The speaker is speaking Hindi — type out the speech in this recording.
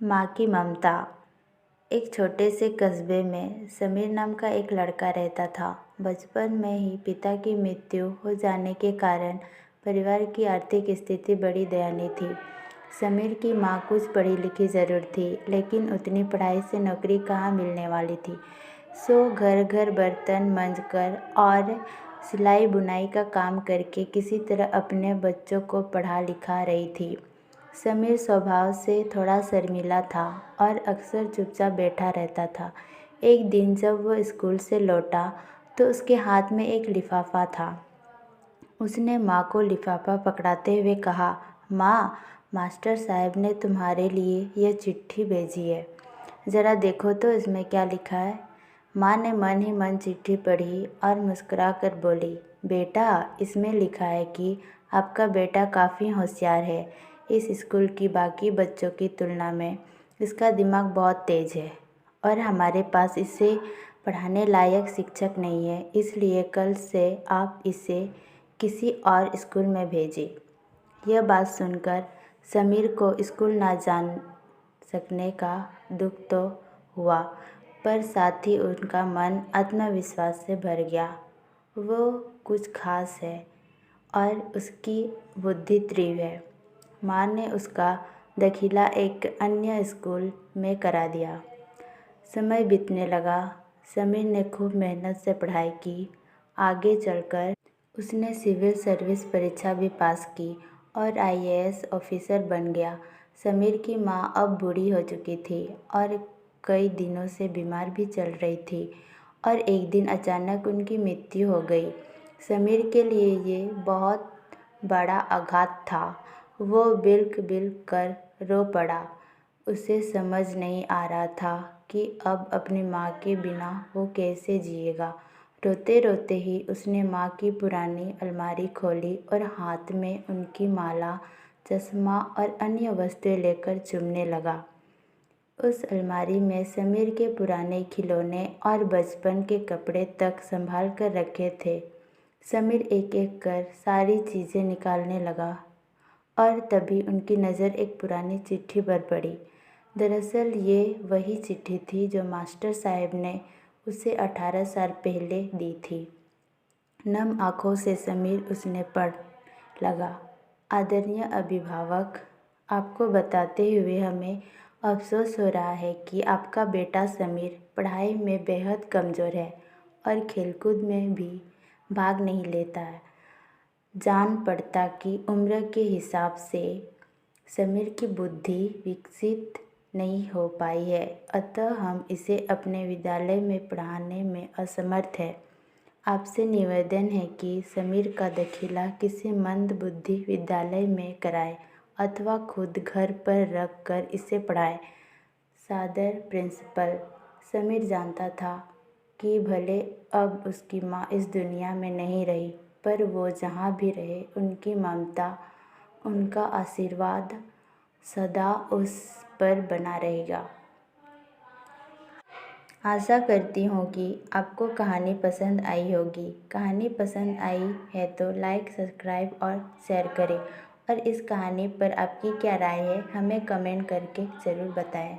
माँ की ममता। एक छोटे से कस्बे में समीर नाम का एक लड़का रहता था। बचपन में ही पिता की मृत्यु हो जाने के कारण परिवार की आर्थिक स्थिति बड़ी दयनीय थी। समीर की माँ कुछ पढ़ी लिखी ज़रूर थी, लेकिन उतनी पढ़ाई से नौकरी कहाँ मिलने वाली थी। सो घर घर बर्तन मांजकर और सिलाई बुनाई का काम करके किसी तरह अपने बच्चों को पढ़ा लिखा रही थी। समीर स्वभाव से थोड़ा शर्मीला था और अक्सर चुपचाप बैठा रहता था। एक दिन जब वह स्कूल से लौटा तो उसके हाथ में एक लिफाफा था। उसने माँ को लिफाफा पकड़ाते हुए कहा, माँ, मास्टर साहब ने तुम्हारे लिए यह चिट्ठी भेजी है। ज़रा देखो तो इसमें क्या लिखा है। माँ ने मन ही मन चिट्ठी पढ़ी और मुस्कुरा कर बोली, बेटा, इसमें लिखा है कि आपका बेटा काफ़ी होशियार है। इस स्कूल की बाकी बच्चों की तुलना में इसका दिमाग बहुत तेज है और हमारे पास इसे पढ़ाने लायक शिक्षक नहीं है, इसलिए कल से आप इसे किसी और स्कूल में भेजें। यह बात सुनकर समीर को स्कूल ना जान सकने का दुख तो हुआ, पर साथ ही उनका मन आत्मविश्वास से भर गया। वो कुछ खास है और उसकी बुद्धि तीव्र है। माँ ने उसका दाखिला एक अन्य स्कूल में करा दिया। समय बीतने लगा। समीर ने खूब मेहनत से पढ़ाई की। आगे चलकर उसने सिविल सर्विस परीक्षा भी पास की और आईएएस ऑफिसर बन गया। समीर की माँ अब बूढ़ी हो चुकी थी और कई दिनों से बीमार भी चल रही थी और एक दिन अचानक उनकी मृत्यु हो गई। समीर के लिए ये बहुत बड़ा आघात था। वो बिल्क बिल्क कर रो पड़ा। उसे समझ नहीं आ रहा था कि अब अपनी माँ के बिना वो कैसे जिएगा। रोते रोते ही उसने माँ की पुरानी अलमारी खोली और हाथ में उनकी माला, चश्मा और अन्य वस्तुएं लेकर चुमने लगा। उस अलमारी में समीर के पुराने खिलौने और बचपन के कपड़े तक संभाल कर रखे थे। समीर एक एक कर सारी चीज़ें निकालने लगा और तभी उनकी नज़र एक पुरानी चिट्ठी पर पड़ी। दरअसल ये वही चिट्ठी थी जो मास्टर साहब ने उसे 18 साल पहले दी थी। नम आँखों से समीर उसने पढ़ लगा। आदरणीय अभिभावक, आपको बताते हुए हमें अफसोस हो रहा है कि आपका बेटा समीर पढ़ाई में बेहद कमज़ोर है और खेलकूद में भी भाग नहीं लेता है। जान पड़ता कि उम्र के हिसाब से समीर की बुद्धि विकसित नहीं हो पाई है, अतः हम इसे अपने विद्यालय में पढ़ाने में असमर्थ है। आपसे निवेदन है कि समीर का दाखिला किसी मंद बुद्धि विद्यालय में कराएं अथवा खुद घर पर रख कर इसे पढ़ाएं। सादर प्रिंसिपल। समीर जानता था कि भले अब उसकी माँ इस दुनिया में नहीं रही, पर वो जहाँ भी रहे उनकी ममता, उनका आशीर्वाद सदा उस पर बना रहेगा। आशा करती हूँ कि आपको कहानी पसंद आई होगी। कहानी पसंद आई है तो लाइक, सब्सक्राइब और शेयर करें और इस कहानी पर आपकी क्या राय है हमें कमेंट करके ज़रूर बताएं।